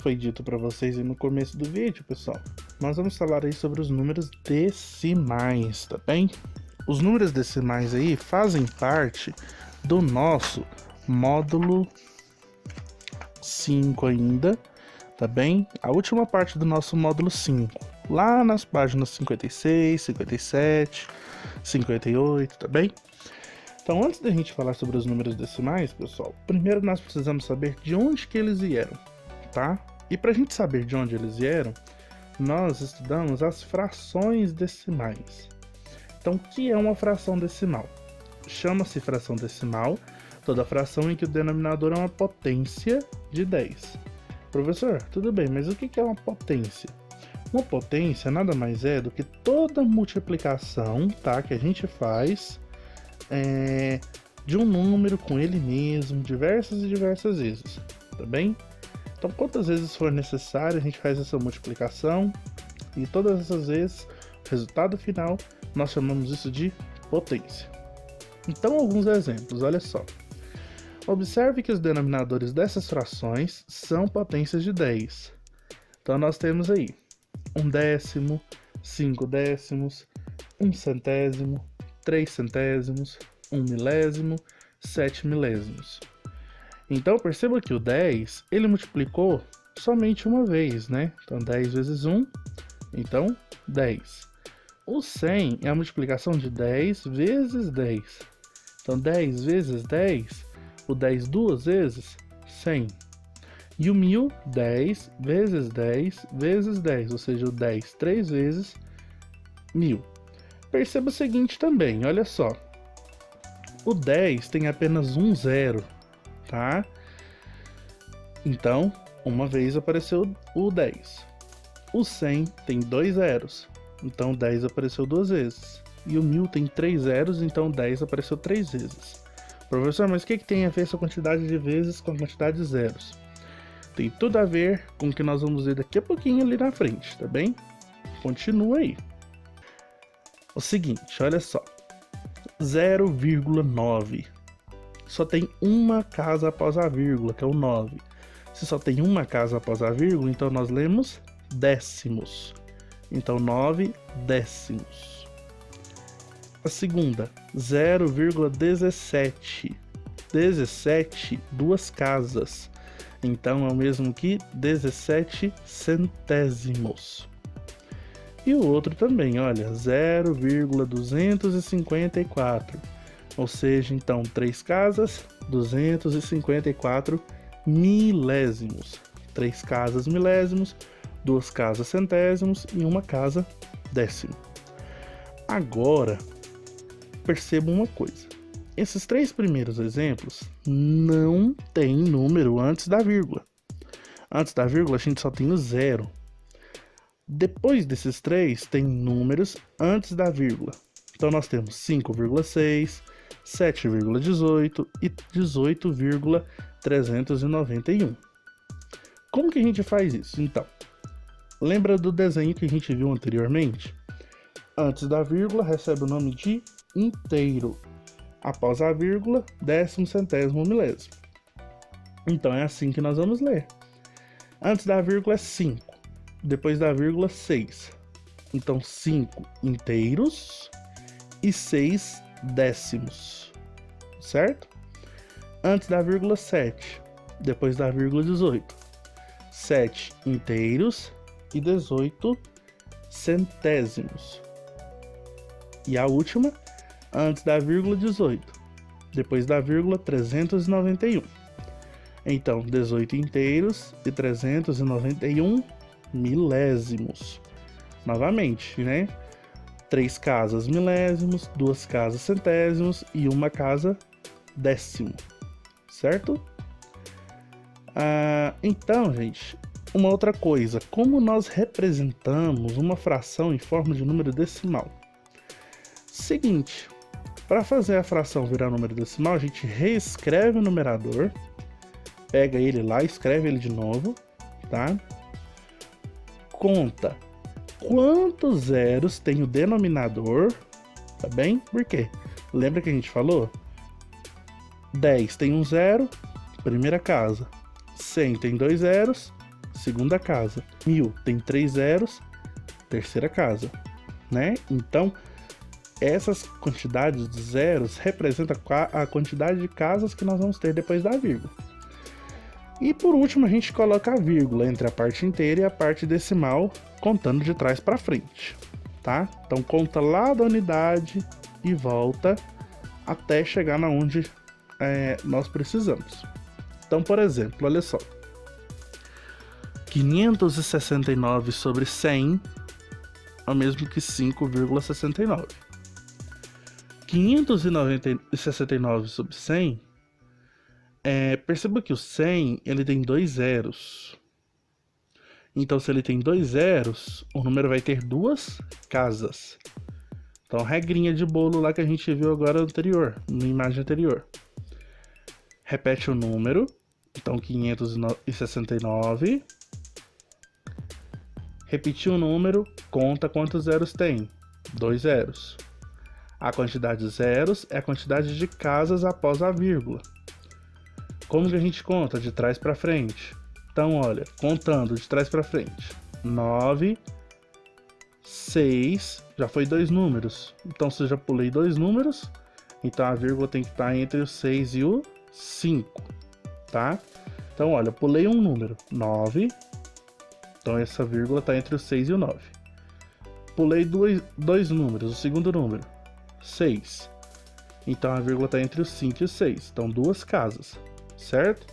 foi dito para vocês aí no começo do vídeo, pessoal, nós vamos falar aí sobre os números decimais, tá bem? Os números decimais aí fazem parte do nosso módulo 5 ainda, tá bem? A última parte do nosso módulo 5, lá nas páginas 56, 57, 58, tá bem? Então, antes da gente falar sobre os números decimais, pessoal, primeiro nós precisamos saber de onde que eles vieram, tá? E para a gente saber de onde eles vieram, nós estudamos as frações decimais. Então, o que é uma fração decimal? Chama-se fração decimal toda fração em que o denominador é uma potência de 10. Professor, tudo bem, mas o que é uma potência? Uma potência nada mais é do que toda multiplicação, tá, que a gente faz de um número com ele mesmo, diversas e diversas vezes, tá bem? Então, quantas vezes for necessário, a gente faz essa multiplicação, e todas essas vezes, o resultado final, nós chamamos isso de potência. Então, alguns exemplos, olha só. Observe que os denominadores dessas frações são potências de 10. Então, nós temos aí 1/10, 5/10, 1/100, 3/100, 1/1000, 7/1000. Então, perceba que o 10, ele multiplicou somente uma vez, né? Então, 10 vezes 1, então 10. O 100 é a multiplicação de 10 vezes 10. Então, 10 vezes 10, o 10 duas vezes, 100. E o 1000, 10 vezes 10 vezes 10, ou seja, o 10 três vezes, 1000. Perceba o seguinte também, olha só. O 10 tem apenas um zero, tá? Então, uma vez apareceu o 10. O 100 tem dois zeros, então o 10 apareceu duas vezes. E o 1000 tem três zeros, então o 10 apareceu três vezes. Professor, mas o que tem a ver essa quantidade de vezes com a quantidade de zeros? Tem tudo a ver com o que nós vamos ver daqui a pouquinho ali na frente, tá bem? Continua aí. O seguinte, olha só. 0,9. Só tem uma casa após a vírgula, que é o 9. Se só tem uma casa após a vírgula, então nós lemos décimos. Então, 9 décimos. A segunda, 0,17. 17, duas casas. Então, é o mesmo que 17 centésimos. E o outro também, olha, 0,254. Ou seja, então, 3 casas, 254 milésimos. 3 casas milésimos, 2 casas centésimos e uma casa décimo. Agora, perceba uma coisa. Esses três primeiros exemplos não tem número antes da vírgula. Antes da vírgula, a gente só tem o zero. Depois desses três, tem números antes da vírgula. Então, nós temos 5,6, 7,18 e 18,391. Como que a gente faz isso? Então, lembra do desenho que a gente viu anteriormente? Antes da vírgula, recebe o nome de inteiro. Após a vírgula, décimo, centésimo, milésimo. Então, é assim que nós vamos ler. Antes da vírgula é 5. Depois da vírgula, 6. Então, 5 inteiros e 6 décimos. Certo? Antes da vírgula, 7. Depois da vírgula, 18. 7 inteiros e 18 centésimos. E a última, antes da vírgula, 18. Depois da vírgula, 391. Então, 18 inteiros e 391 milésimos. Novamente, né? 3 casas milésimos, 2 casas centésimos e uma casa décimo. Certo? Então, gente, uma outra coisa. Como nós representamos uma fração em forma de número decimal? Seguinte, para fazer a fração virar número decimal, a gente reescreve o numerador, pega ele lá, escreve ele de novo, tá? Conta quantos zeros tem o denominador, tá bem? Por quê? Lembra que a gente falou? 10 tem um zero, primeira casa. 100 tem dois zeros, segunda casa. 1000 tem 3 zeros, terceira casa, né? Então, essas quantidades de zeros representam a quantidade de casas que nós vamos ter depois da vírgula. E por último, a gente coloca a vírgula entre a parte inteira e a parte decimal, contando de trás para frente, tá? Então, conta lá da unidade e volta até chegar na onde nós precisamos. Então, por exemplo, olha só. 569 sobre 100 é o mesmo que 5,69. 569 sobre 100, perceba que o 100 ele tem 2 zeros. Então, se ele tem 2 zeros, o número vai ter 2 casas. Então, regrinha de bolo lá que a gente viu agora anterior, na imagem anterior. Repete o número, então 569. Repetiu o número, conta quantos zeros tem. 2 zeros. A quantidade de zeros é a quantidade de casas após a vírgula. Como que a gente conta? De trás para frente. Então, olha, contando de trás para frente. 9, 6, já foi 2 números. Então, se eu já pulei 2 números, então a vírgula tem que estar entre o 6 e o 5, tá? Então, olha, pulei um número, 9. Então, essa vírgula está entre o 6 e o 9. Pulei dois números, o segundo número, 6. Então, a vírgula está entre o 5 e o 6. Então, 2 casas, certo?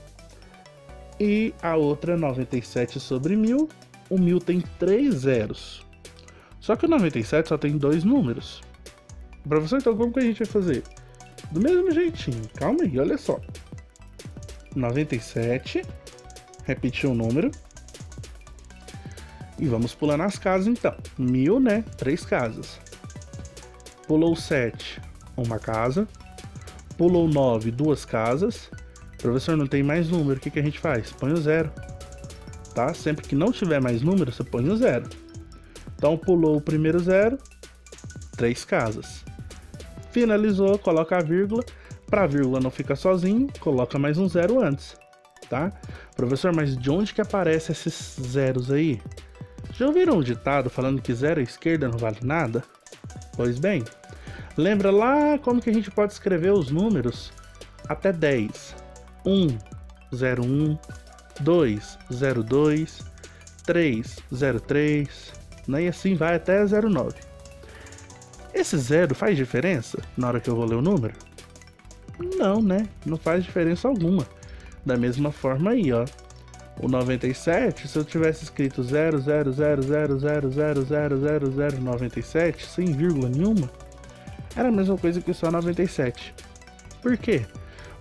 E a outra, 97 sobre 1000. O 1000 tem 3 zeros. Só que o 97 só tem 2 números. Professor, então como que a gente vai fazer? Do mesmo jeitinho. Calma aí, olha só. 97. Repetiu o número. E vamos pulando as casas então. 1000, né? 3 casas. Pulou 7, uma casa. Pulou 9, 2 casas. Professor, não tem mais número, o que a gente faz? Põe o 0. Tá? Sempre que não tiver mais número, você põe o 0. Então, pulou o primeiro 0, 3 casas. Finalizou, coloca a vírgula. Para a vírgula não ficar sozinho, coloca mais um 0 antes. Tá? Professor, mas de onde que aparecem esses zeros aí? Já ouviram um ditado falando que 0 à esquerda não vale nada? Pois bem, lembra lá como que a gente pode escrever os números até 10. 1, 0, 1, 2, 0, 2, 3, 0, 3, né? E assim vai até 0, 9. Esse 0 faz diferença na hora que eu vou ler o número? Não, né? Não faz diferença alguma. Da mesma forma aí, ó. O 97, se eu tivesse escrito 0,00000000097, sem vírgula nenhuma, era a mesma coisa que só 97. Por quê?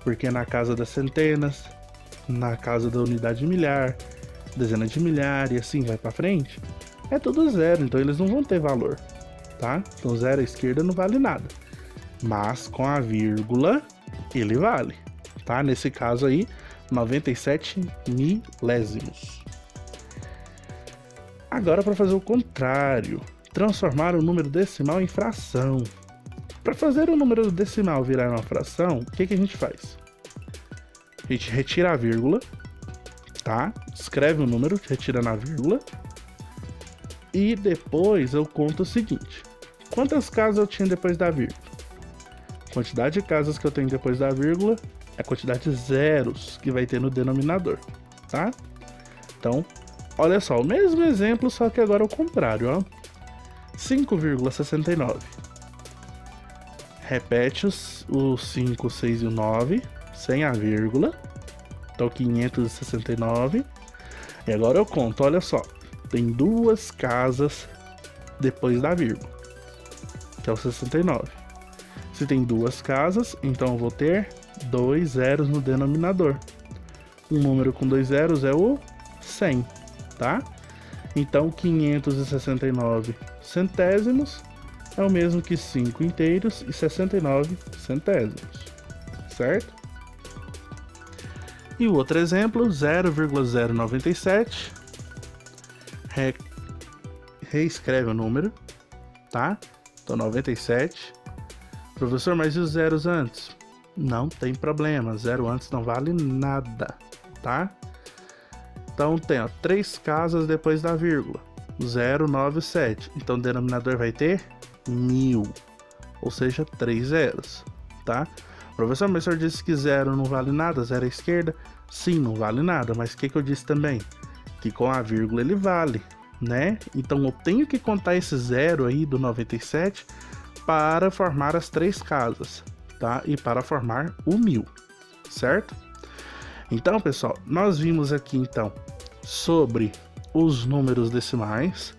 Porque na casa das centenas, na casa da unidade milhar, dezena de milhar e assim vai pra frente, é tudo 0, então eles não vão ter valor, tá? Então 0 à esquerda não vale nada. Mas com a vírgula, ele vale, tá? Nesse caso aí, 97 milésimos. Agora para fazer o contrário, transformar o número decimal em fração. Para fazer o número decimal virar uma fração, o que a gente faz? A gente retira a vírgula, tá? Escreve o número, retira na vírgula. E depois eu conto o seguinte. Quantas casas eu tinha depois da vírgula? A quantidade de casas que eu tenho depois da vírgula é a quantidade de zeros que vai ter no denominador, tá? Então, olha só, o mesmo exemplo, só que agora ao contrário, ó. 5,69. Repete os 5, 6 e o 9, sem a vírgula. Então, 569. E agora eu conto, olha só. Tem 2 casas depois da vírgula, que é o 69. Se tem 2 casas, então eu vou ter 2 zeros no denominador. Um número com 2 zeros é o 100, tá? Então, 569 centésimos é o mesmo que 5 inteiros e 69 centésimos, certo? E o outro exemplo, 0,097, reescreve o número, tá? Então, 97. Professor, mas e os zeros antes? Não tem problema, 0 antes não vale nada, tá? Então tem, ó, 3 casas depois da vírgula, 097. Então o denominador vai ter 1000, ou seja, 3 zeros, tá? Professor, mas o senhor disse que 0 não vale nada, 0 à esquerda? Sim, não vale nada, mas o que eu disse também? Que com a vírgula ele vale, né? Então eu tenho que contar esse 0 aí do 97 para formar as 3 casas, tá? E para formar o 1000, certo? Então, pessoal, nós vimos aqui então sobre os números decimais,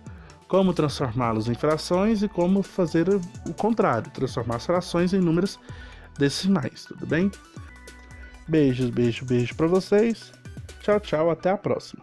como transformá-los em frações e como fazer o contrário, transformar as frações em números decimais, tudo bem? Beijos, beijo para vocês. Tchau, tchau, até a próxima.